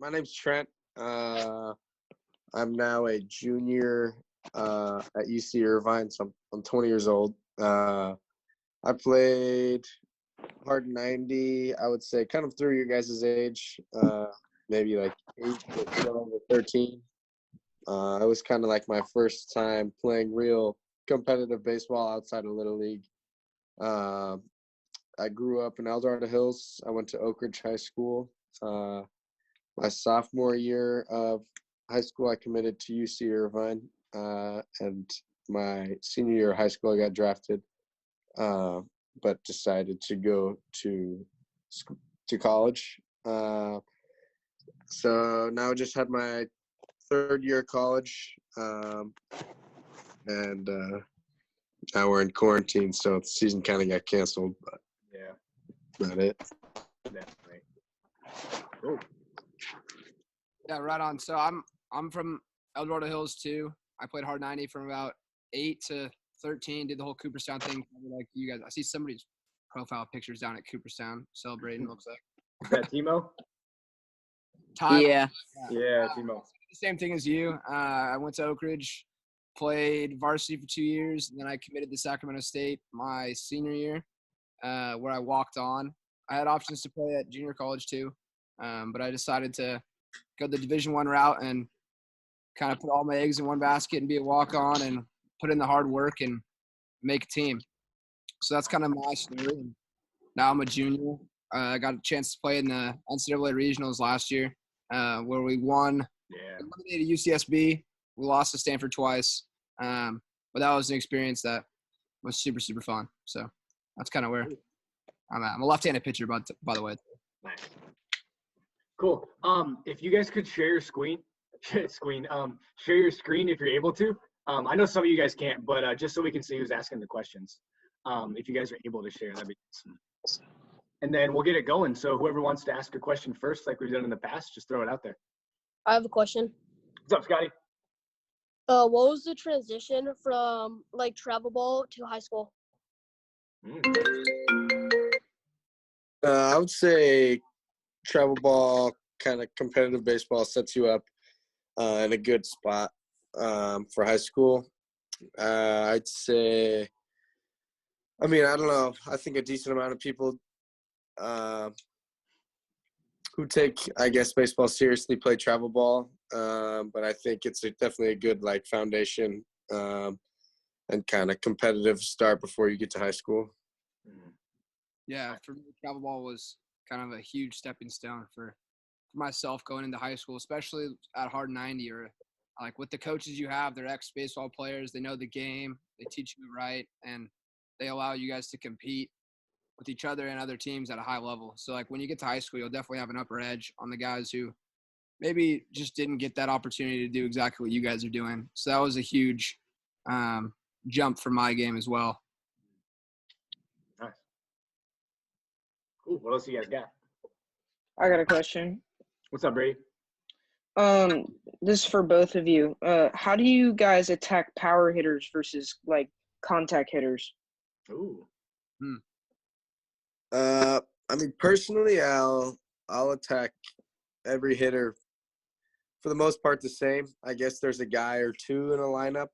My name's Trent. I'm now a junior at UC Irvine, so I'm 20 years old. I played hard 90, I would say, kind of through your guys' age, maybe like 8 to 12 or 13. It was kind of like my first time playing real competitive baseball outside of Little League. I grew up in Eldorado Hills. I went to Oak Ridge High School. My sophomore year of high school, I committed to UC Irvine. And my senior year of high school, I got drafted, but decided to go to college. So now I just had my third year of college, and now we're in quarantine, so the season kind of got canceled. But yeah, not it. That's right. Cool. Yeah, right on. So I'm from Eldorado Hills too. I played hard 90 from about 8 to 13. Did the whole Cooperstown thing, like you guys. I see somebody's profile pictures down at Cooperstown celebrating. Looks like. Is that Timo? Tyler. Yeah, Timo. The same thing as you. I went to Oak Ridge, played varsity for 2 years, and then I committed to Sacramento State my senior year, where I walked on. I had options to play at junior college too, but I decided to go the Division I route and kind of put all my eggs in one basket and be a walk-on and put in the hard work and make a team. So that's kind of my story. Now I'm a junior. I got a chance to play in the NCAA regionals last year, where we won. Yeah. Eliminated UCSB. We lost to Stanford twice, but that was an experience that was super, super fun. So that's kind of where I'm at. I'm a left-handed pitcher, by the way. Nice. Cool. If you guys could share your share your screen if you're able to. I know some of you guys can't, but just so we can see who's asking the questions. If you guys are able to share, that'd be awesome. And then we'll get it going. So whoever wants to ask a question first, like we've done in the past, just throw it out there. I have a question. What's up, Scotty? What was the transition from like travel ball to high school? I would say travel ball, kind of competitive baseball, sets you up in a good spot for high school. I'd say, I don't know. I think a decent amount of people who take, I guess, baseball seriously play travel ball. But I think it's definitely a good like foundation and kind of competitive start before you get to high school. Yeah, for me, travel ball was kind of a huge stepping stone for myself going into high school, especially at hard 90 or like with the coaches you have, they're ex-baseball players. They know the game. They teach you right, and they allow you guys to compete with each other and other teams at a high level. So, like, when you get to high school, you'll definitely have an upper edge on the guys who maybe just didn't get that opportunity to do exactly what you guys are doing. So that was a huge jump for my game as well. Nice. Cool. What else you guys got? I got a question. What's up, Brady? This is for both of you. How do you guys attack power hitters versus like contact hitters? Ooh. Personally, I'll attack every hitter for the most part the same. I guess there's a guy or two in a lineup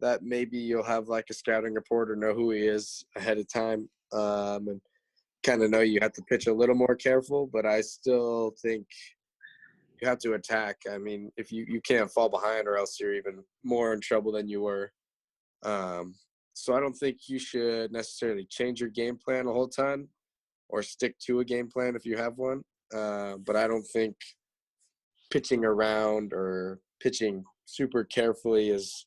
that maybe you'll have like a scouting report or know who he is ahead of time, and kind of know you have to pitch a little more careful, but I still think you have to attack. If you can't fall behind or else you're even more in trouble than you were. So I don't think you should necessarily change your game plan a whole ton or stick to a game plan if you have one. But I don't think pitching around or pitching super carefully is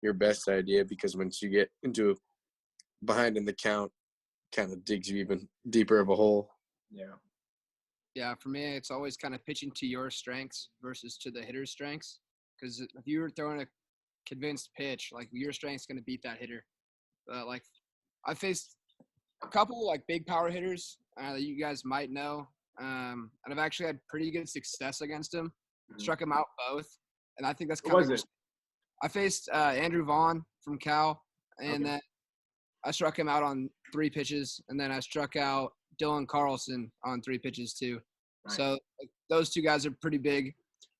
your best idea, because once you get into behind in the count, kind of digs you even deeper of a hole. Yeah, for me, it's always kind of pitching to your strengths versus to the hitter's strengths. Because if you were throwing a convinced pitch, like your strength's going to beat that hitter. Like I faced a couple like big power hitters that you guys might know, and I've actually had pretty good success against them. Struck them out both, and I think that's kind of. I faced Andrew Vaughn from Cal, and then I struck him out on 3 pitches, and then I struck out Dylan Carlson on 3 pitches too. Nice. So like, those two guys are pretty big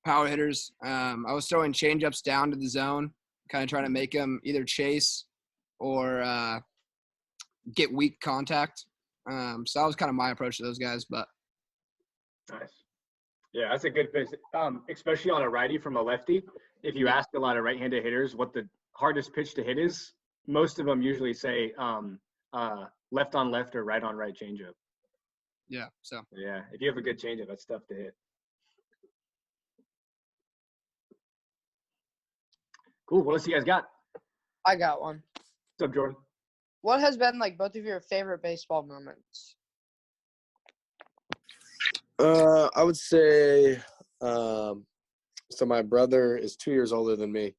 power hitters. I was throwing changeups down to the zone, kind of trying to make them either chase or get weak contact. So that was kind of my approach to those guys. But Nice. Yeah, that's a good pitch. Especially on a righty from a lefty. If you ask a lot of right-handed hitters what the hardest pitch to hit is, most of them usually say left on left or right on right changeup. yeah, so Yeah, if you have a good changeup, that's tough to hit. Cool. What else you guys got? I got one. What's up, Jordan? What has been like both of your favorite baseball moments? I would say, so my brother is 2 years older than me.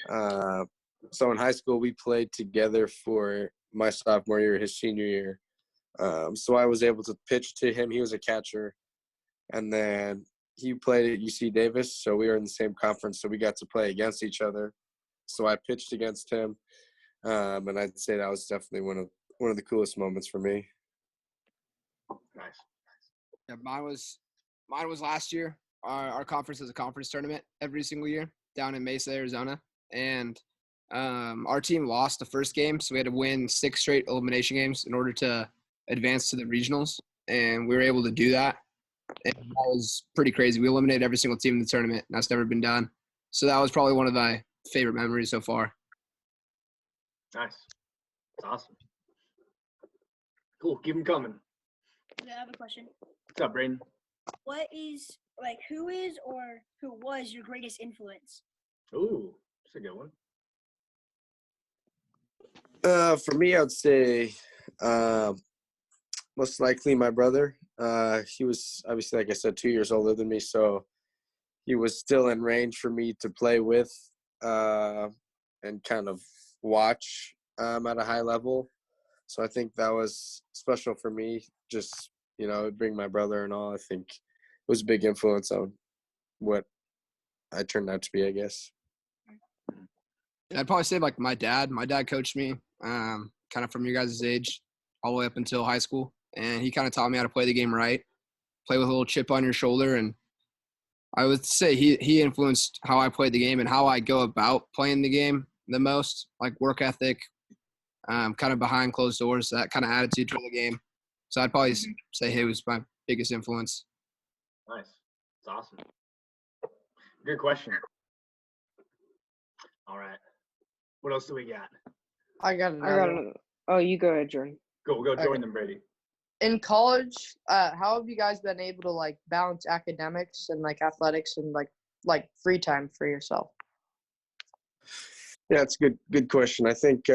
So in high school, we played together for my sophomore year, his senior year. So I was able to pitch to him. He was a catcher. And then he played at UC Davis, so we were in the same conference, so we got to play against each other. So I pitched against him, and I'd say that was definitely one of the coolest moments for me. Nice. yeah, mine was last year. Our conference is a conference tournament every single year down in Mesa, Arizona, and our team lost the first game, so we had to win 6 straight elimination games in order to advance to the regionals, and we were able to do that. And that was pretty crazy. We eliminated every single team in the tournament, and that's never been done. So that was probably one of my favorite memories so far. Nice. That's awesome. Cool. Keep them coming. I have a question. What's up, Braden? What is who is or who was your greatest influence? Ooh, that's a good one. For me, I'd say most likely my brother. He was obviously, like I said, 2 years older than me, so he was still in range for me to play with and kind of watch at a high level. So I think that was special for me. Just, bring my brother and all. I think it was a big influence on what I turned out to be, I guess. I'd probably say like my dad. My dad coached me kind of from your guys' age all the way up until high school. And he kind of taught me how to play the game right, play with a little chip on your shoulder. And I would say he influenced how I played the game and how I go about playing the game the most, like work ethic, kind of behind closed doors, that kind of attitude for the game. So I'd probably say he was my biggest influence. Nice. That's awesome. Good question. All right. What else do we got? I got another. one. Oh, you go ahead, Jordan. Go Okay. Jordan and Brady. In college, how have you guys been able to like balance academics and like athletics and like free time for yourself? Yeah, it's a good question. I think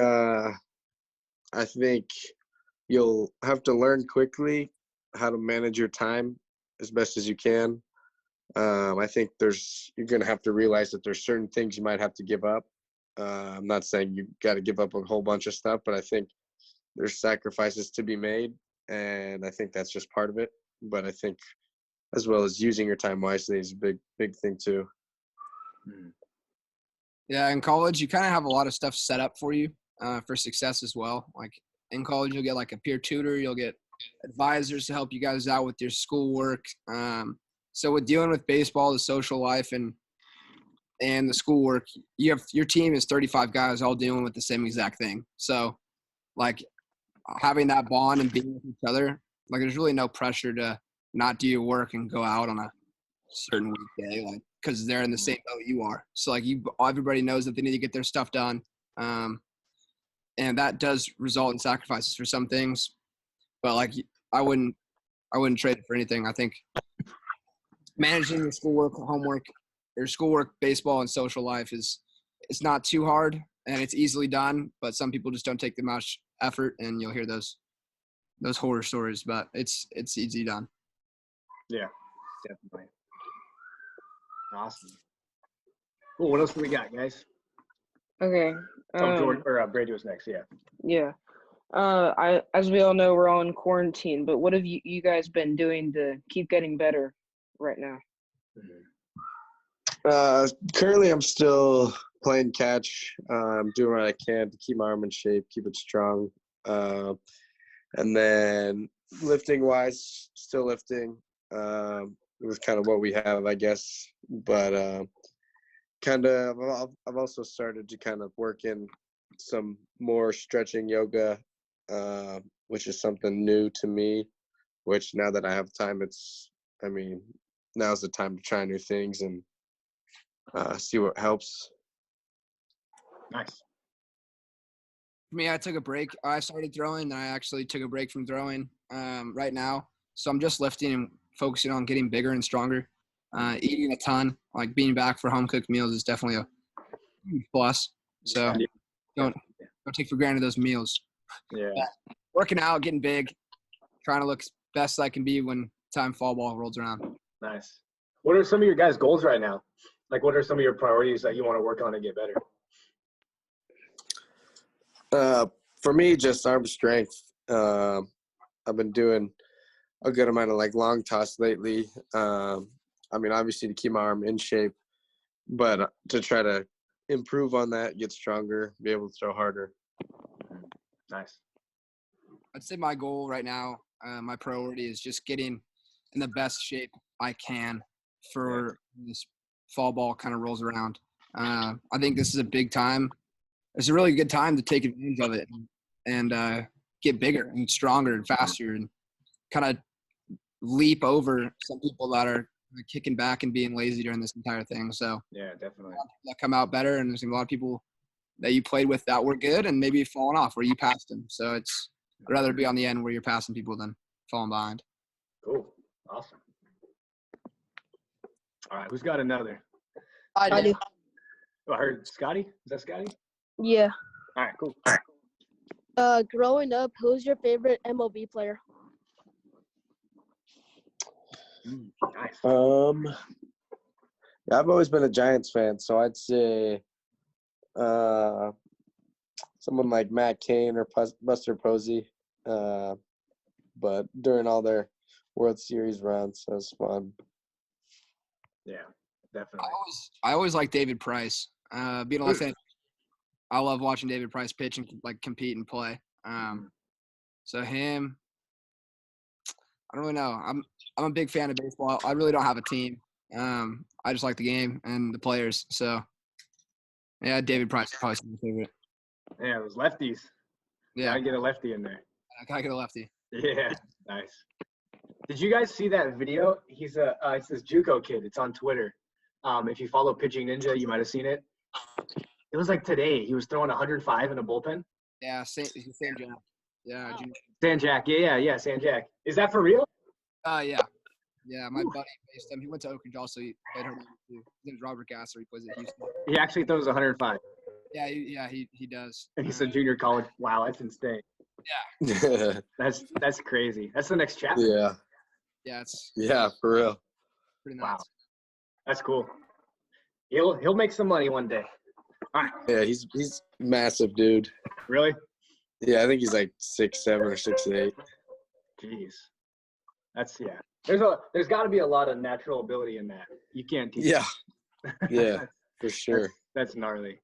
you'll have to learn quickly how to manage your time as best as you can. I think you're going to have to realize that there's certain things you might have to give up. I'm not saying you got to give up a whole bunch of stuff, but I think there's sacrifices to be made, and I think that's just part of it. But I think as well as using your time wisely is a big thing too. Yeah, in college, you kind of have a lot of stuff set up for you for success as well. Like in college, you'll get like a peer tutor, you'll get advisors to help you guys out with your schoolwork. So with dealing with baseball, the social life, and the schoolwork, your team is 35 guys all dealing with the same exact thing. So like having that bond and being with each other, like there's really no pressure to not do your work and go out on a certain weekday, like because they're in the same boat you are. So like everybody knows that they need to get their stuff done, and that does result in sacrifices for some things. But like I wouldn't trade it for anything. I think managing your schoolwork, homework, your schoolwork, baseball, and social life it's not too hard and it's easily done. But some people just don't take the much effort, and you'll hear those horror stories. But it's easy done. Yeah, definitely. Awesome. Cool. What else do we got, guys? Okay. Jordan or Brady was next. Yeah. Yeah. As we all know, we're all in quarantine, but what have you guys been doing to keep getting better right now? Currently, I'm still playing catch. I'm doing what I can to keep my arm in shape, keep it strong. And then lifting wise, still lifting. It was kind of what we have, I guess. But I've also started to kind of work in some more stretching yoga, which is something new to me, which now that I have time, now's the time to try new things and see what helps. Nice. For me, I took a break. I started throwing, and I actually took a break from throwing right now. So I'm just lifting and focusing on getting bigger and stronger. Eating a ton, like being back for home cooked meals is definitely a huge plus. So don't take for granted those meals. Yeah. But working out, getting big, trying to look best I can be when time fall ball rolls around. Nice. What are some of your guys' goals right now? Like, what are some of your priorities that you want to work on to get better? For me, just arm strength. I've been doing a good amount of like long toss lately. Obviously to keep my arm in shape, but to try to improve on that, get stronger, be able to throw harder. Nice. I'd say my goal right now, my priority is just getting in the best shape I can for this fall ball kind of rolls around. I think this is a big time. It's a really good time to take advantage of it and get bigger and stronger and faster and kind of leap over some people that are kicking back and being lazy during this entire thing. So Yeah, definitely. that come out better, and there's a lot of people that you played with that were good and maybe falling off where you passed them. So I'd rather be on the end where you're passing people than falling behind. Cool. Awesome. All right, who's got another? I do. Oh, I heard Scotty. Is that Scotty? Yeah. All right, cool. Growing up, who's your favorite MLB player? Nice. I've always been a Giants fan, so I'd say someone like Matt Cain or Buster Posey. But during all their World Series runs, that was fun. Yeah, definitely. I always like David Price. Being a left hand, I love watching David Price pitch and like compete and play. So him, I don't really know. I'm a big fan of baseball. I really don't have a team. I just like the game and the players. So yeah, David Price is probably my favorite. Yeah, those lefties. Yeah, Gotta get a lefty in there. I gotta get a lefty. Yeah, nice. Did you guys see that video? It's this JUCO kid. It's on Twitter. If you follow Pitching Ninja, you might have seen it. It was like today. He was throwing 105 in a bullpen. Yeah, Sam Jack. Yeah, San Jack. Yeah, San Jack. Is that for real? Yeah, my buddy faced him. He went to Oak Ridge also. He played home too. His name's Robert Gasser. He plays at Houston. He actually throws 105. Yeah, he does. And he's a junior college. Wow, that's insane. Yeah. That's crazy. That's the next chapter. Yeah. Yeah, it's For real. pretty nice. Wow, that's cool. He'll make some money one day. All right. Yeah, he's massive, dude. Really? Yeah, I think he's like 6'7" or 6'8". Jeez. There's got to be a lot of natural ability in that. You can't teach. Yeah. Yeah, for sure. That's gnarly.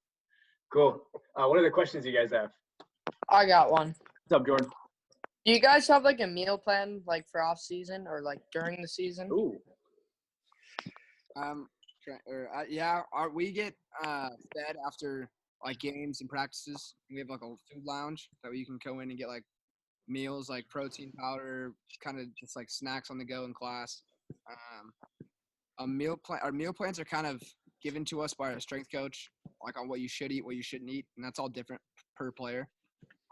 Cool. What other questions do you guys have? I got one. What's up, Jordan? Do you guys have like a meal plan like for off season or like during the season? Ooh. We get fed after like games and practices. We have like a food lounge that you can go in and get like meals, like protein powder, kind of just like snacks on the go in class. Our meal plans are kind of given to us by our strength coach, like on what you should eat, what you shouldn't eat, and that's all different per player.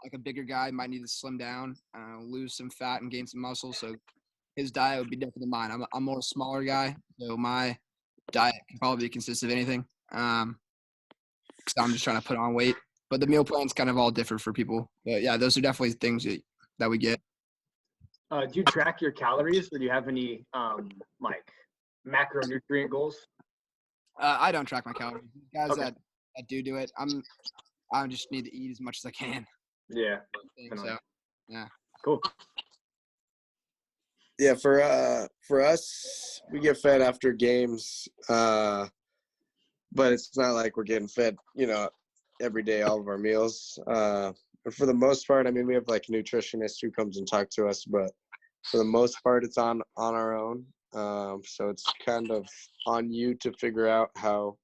Like a bigger guy might need to slim down, lose some fat and gain some muscle, so his diet would be different than mine. I'm more a smaller guy, so my diet can probably consist of anything. Because I'm just trying to put on weight. But the meal plan's kind of all different for people. But yeah, those are definitely things that we get. Do you track your calories, or do you have any like macronutrient goals? I don't track my calories. Guys Okay. that do it, I just need to eat as much as I can. Yeah. So yeah. Cool. Yeah, for us, we get fed after games, but it's not like we're getting fed, every day, all of our meals. But for the most part, we have like a nutritionist who comes and talk to us, but for the most part, it's on our own. So it's kind of on you to figure out how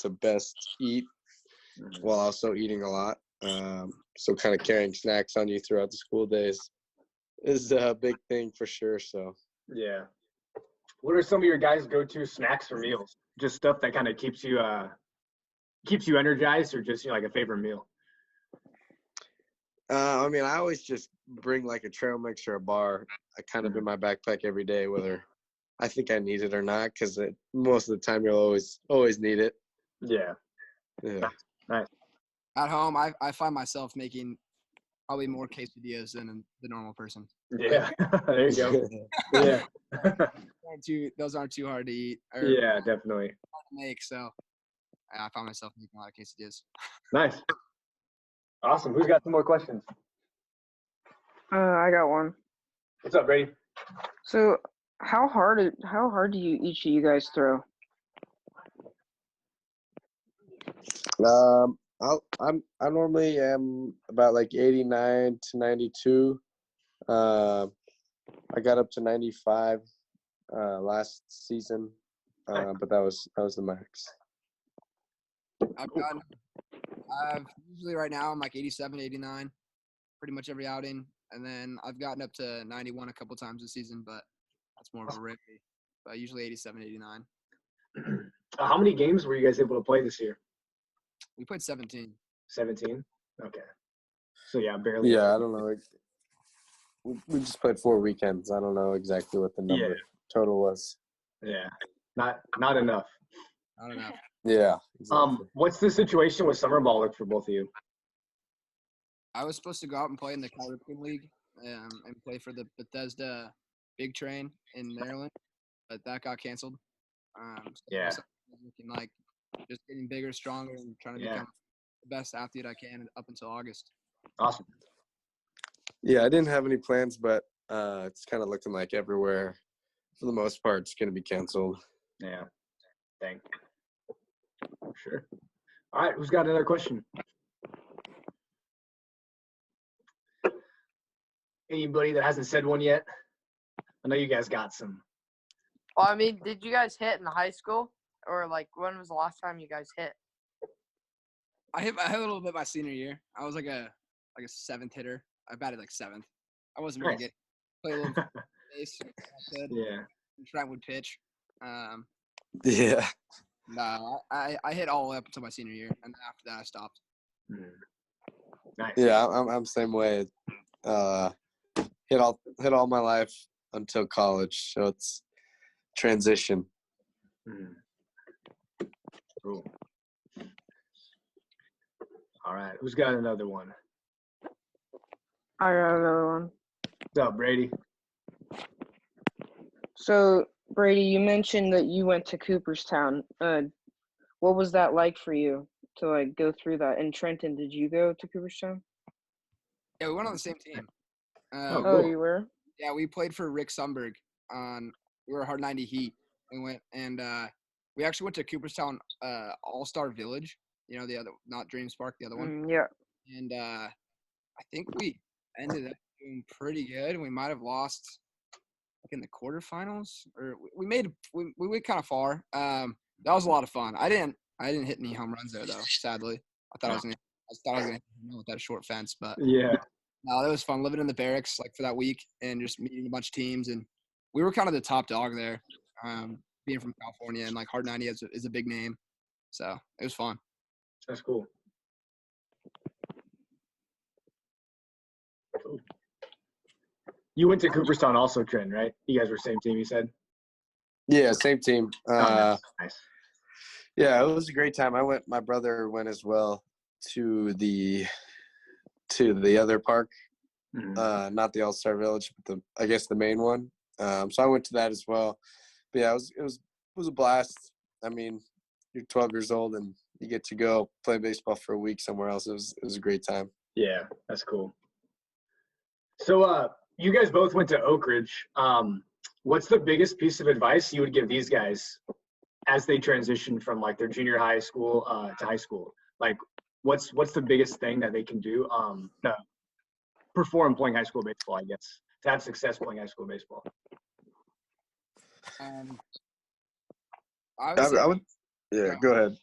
to best eat while also eating a lot. So kind of carrying snacks on you throughout the school days is a big thing for sure. So Yeah. What are some of your guys' go-to snacks or meals? Just stuff that kind of keeps you energized, or just like a favorite meal? I mean, I always just bring like a trail mix or a bar. I kind of in my backpack every day, whether I think I need it or not, because most of the time you'll always need it. Yeah. Yeah. Nice. At home, I find myself making probably more quesadillas than the normal person. Yeah. There you go. Yeah. Those aren't too hard to eat or Yeah, definitely. hard to make. So I find myself making a lot of quesadillas. Nice. Awesome. Who's got some more questions? I got one. What's up, Brady? So how hard do each of you guys throw? I normally am about like 89 to 92. I got up to 95 last season, but that was the max. I've usually right now I'm like 87, 89, pretty much every outing, and then I've gotten up to 91 a couple times this season, but that's more of a rarity. But usually 87, 89. How many games were you guys able to play this year? We played 17. 17? Okay. So, yeah, barely. Yeah, I don't know. We just played 4 weekends. I don't know exactly what the number total was. Yeah. Not enough. Not enough. Yeah. Exactly. What's the situation with summer ball look for both of you? I was supposed to go out and play in the Caribbean League and play for the Bethesda Big Train in Maryland, but that got canceled. So Yeah. Looking like just getting bigger, stronger, and trying to become the best athlete I can up until August. Awesome. Yeah, I didn't have any plans, but it's kind of looking like everywhere, for the most part, it's going to be canceled. Yeah. Dang. Sure. All right. Who's got another question? Anybody that hasn't said one yet? I know you guys got some. Well, I mean, did you guys hit in high school, or like when was the last time you guys hit? I hit a little bit my senior year. I was like a seventh hitter. I batted like seventh. I wasn't really good. Play a little base. Yeah. Trent would pitch. Yeah. No, I hit all the way up until my senior year, and after that I stopped. Nice. Yeah, I'm same way. Hit all my life until college, so it's transition. Cool. All right. Who's got another one? I got another one. What's up, Brady? So Brady, you mentioned that you went to Cooperstown. What was that like for you to like go through that? And Trenton, did you go to Cooperstown? Yeah, we went on the same team. Oh, you were? Yeah, we played for Rick Sumberg we were Hard 90 Heat. We went and we actually went to Cooperstown AllStar Village. You know, the other, not Dreams Park, the other one. Yeah. And I think we ended up doing pretty good. We might have lost like in the quarterfinals, or we went kind of far. That was a lot of fun. I didn't hit any home runs there though, sadly. I thought I was gonna hit with that short fence, but Yeah. no, that was fun living in the barracks like for that week and just meeting a bunch of teams, and we were kind of the top dog there. Being from California, and like Hard 90 is a big name, so it was fun. That's cool. You went to Cooperstown also, Trent, right? You guys were same team, you said? Yeah, same team. Nice. Yeah, it was a great time. My brother went as well to the other park, not the AllStar Village, but I guess the main one. So I went to that as well. But yeah, it was a blast. I mean, you're 12 years old and you get to go play baseball for a week somewhere else. It was a great time. Yeah, that's cool. So you guys both went to Oak Ridge. What's the biggest piece of advice you would give these guys as they transition from like their junior high school to high school? Like what's the biggest thing that they can do to perform playing high school baseball, I guess, to have success playing high school baseball? Um, I I, would say, I would. Yeah, go ahead.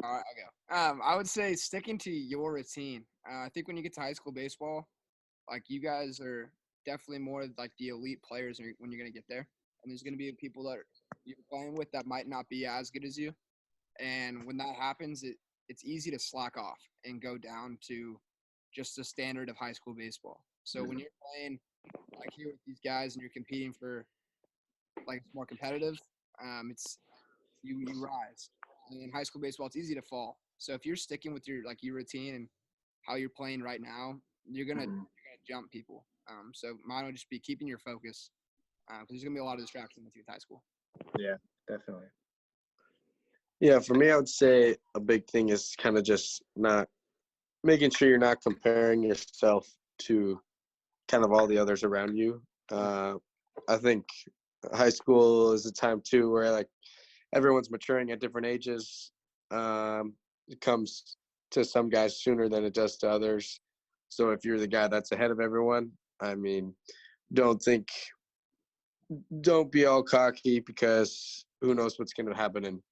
all right, I'll go. I would say sticking to your routine. I think when you get to high school baseball, like you guys are definitely more like the elite players when you're gonna get there, and there's gonna be people that you're playing with that might not be as good as you, and when that happens, it's easy to slack off and go down to just the standard of high school baseball. So when you're playing like here with these guys and you're competing for like it's more competitive, it's you rise. And in high school baseball, it's easy to fall. So if you're sticking with your routine and how you're playing right now, you're gonna jump people. So mine would just be keeping your focus because there's gonna be a lot of distractions with you with high school. Yeah, definitely. Yeah, for me, I would say a big thing is kind of just not making sure you're not comparing yourself to kind of all the others around you. I think high school is a time too where like everyone's maturing at different ages. It comes to some guys sooner than it does to others. So if you're the guy that's ahead of everyone, I mean, don't think, don't be all cocky because who knows what's going to happen in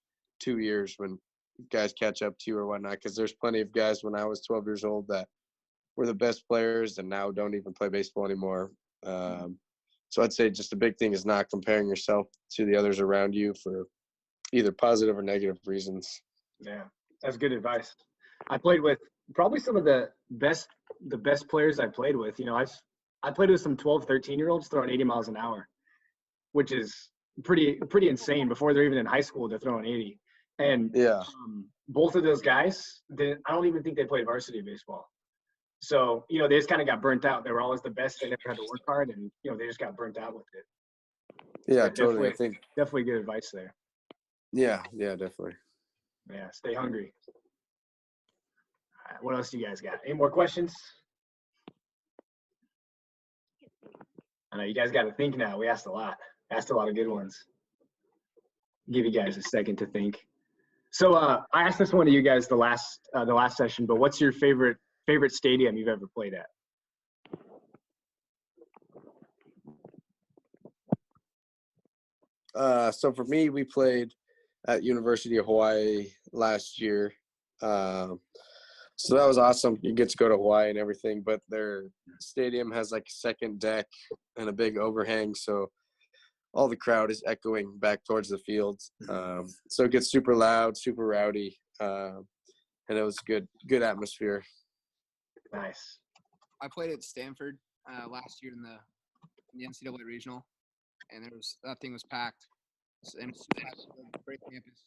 2 years when guys catch up to you or whatnot. Because there's plenty of guys when I was 12 years old that were the best players and now don't even play baseball anymore. So I'd say just a big thing is not comparing yourself to the others around you for either positive or negative reasons. Yeah, that's good advice. I played with probably some of the best players I played with. You know, I played with some 12, 13-year-olds throwing 80 miles an hour, which is pretty insane. Before they're even in high school, they're throwing 80. And Yeah. both of those guys, I don't even think they played varsity baseball. So, you know, they just kind of got burnt out. They were always the best. They never had to work hard, and, you know, they just got burnt out with it. Yeah, But totally. I think. definitely good advice there. Yeah, definitely. Yeah, stay hungry. All right, what else do you guys got? Any more questions? I know you guys got to think now. We asked a lot. Asked a lot of good ones. Give you guys a second to think. So I asked this one to you guys the last session, but what's your favorite stadium you've ever played at? So for me, we played at University of Hawaii last year. So that was awesome. You get to go to Hawaii and everything, but their stadium has like a second deck and a big overhang. So all the crowd is echoing back towards the fields. So it gets super loud, super rowdy. And it was good atmosphere. Nice. I played at Stanford last year in the NCAA regional, and that thing was packed. And it's super nice, great campus.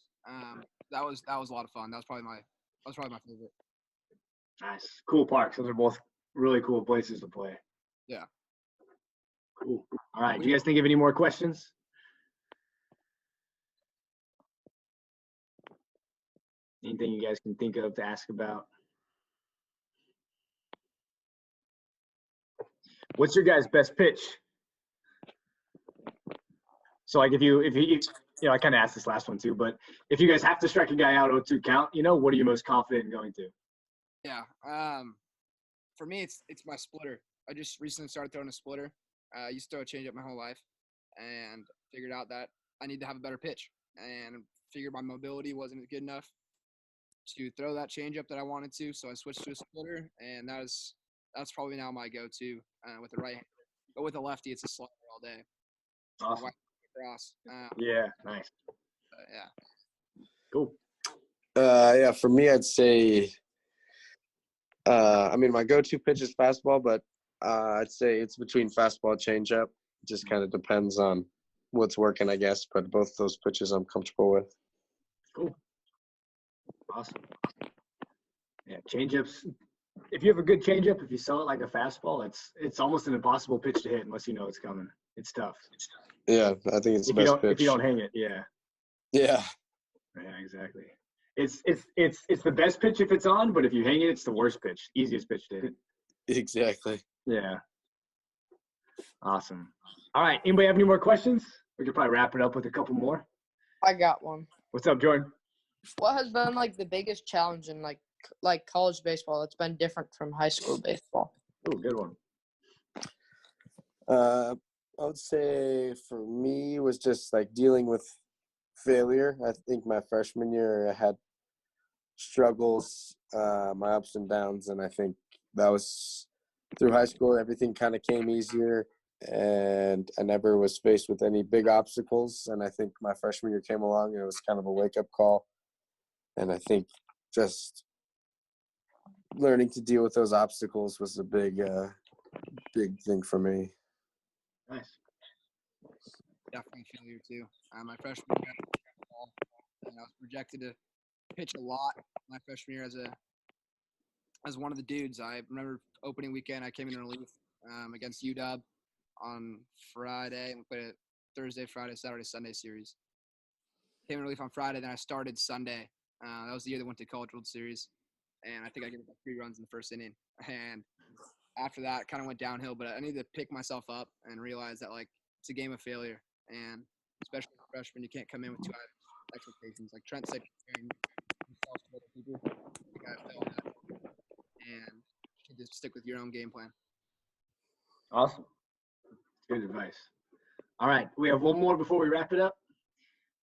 That was a lot of fun. That was probably my favorite. Nice. Cool parks. Those are both really cool places to play. Yeah. Cool. All right. Do you guys think of any more questions? Anything you guys can think of to ask about? What's your guys' best pitch? So like if you I kind of asked this last one too, but if you guys have to strike a guy out 0-2 count, you know, what are you most confident in going to? Yeah. For me, it's my splitter. I just recently started throwing a splitter. I used to throw a changeup my whole life, and figured out that I need to have a better pitch, and figured my mobility wasn't good enough to throw that changeup that I wanted to. So I switched to a splitter, and that's probably now my go-to with the right hand. But with a lefty, it's a slider all day. Awesome. Across. Yeah. Nice. Yeah. Cool. Yeah, for me, I'd say, I mean, my go-to pitch is fastball, but I'd say it's between fastball and changeup. It just kind of depends on what's working, I guess. But both those pitches I'm comfortable with. Cool. Awesome. Yeah, changeups. If you have a good changeup, if you sell it like a fastball, it's almost an impossible pitch to hit unless you know it's coming. It's tough. Yeah, I think it's the best pitch. If you don't hang it, yeah. Yeah. Yeah, exactly. It's the best pitch if it's on, but if you hang it, it's the worst pitch, easiest pitch to hit. Exactly. Yeah. Awesome. All right. Anybody have any more questions? We could probably wrap it up with a couple more. I got one. What's up, Jordan? What has been like the biggest challenge in like college baseball that's been different from high school baseball? Oh, good one. I would say for me was just like dealing with failure. I think my freshman year I had struggles, my ups and downs, and I think that was through high school. Everything kind of came easier, and I never was faced with any big obstacles. And I think my freshman year came along, and it was kind of a wake up call. And I think just learning to deal with those obstacles was a big thing for me. Nice. Definitely failure too. My freshman year, and I was projected to pitch a lot my freshman year as one of the dudes. I remember opening weekend, I came in relief against UW on Friday, and we played a Thursday, Friday, Saturday, Sunday series. Came in relief on Friday, then I started Sunday. That was the year they went to College World Series, and I think I gave like 3 runs in the first inning. And after that, kind of went downhill. But I needed to pick myself up and realize that like it's a game of failure, and especially as a freshman, you can't come in with too high expectations. Like Trent said, comparing yourself to other people. I think I failed that, and you should just stick with your own game plan. Awesome. Good advice. All right. We have one more before we wrap it up.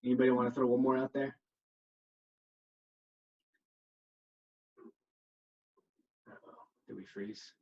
Anybody want to throw one more out there? Uh-oh. Did we freeze?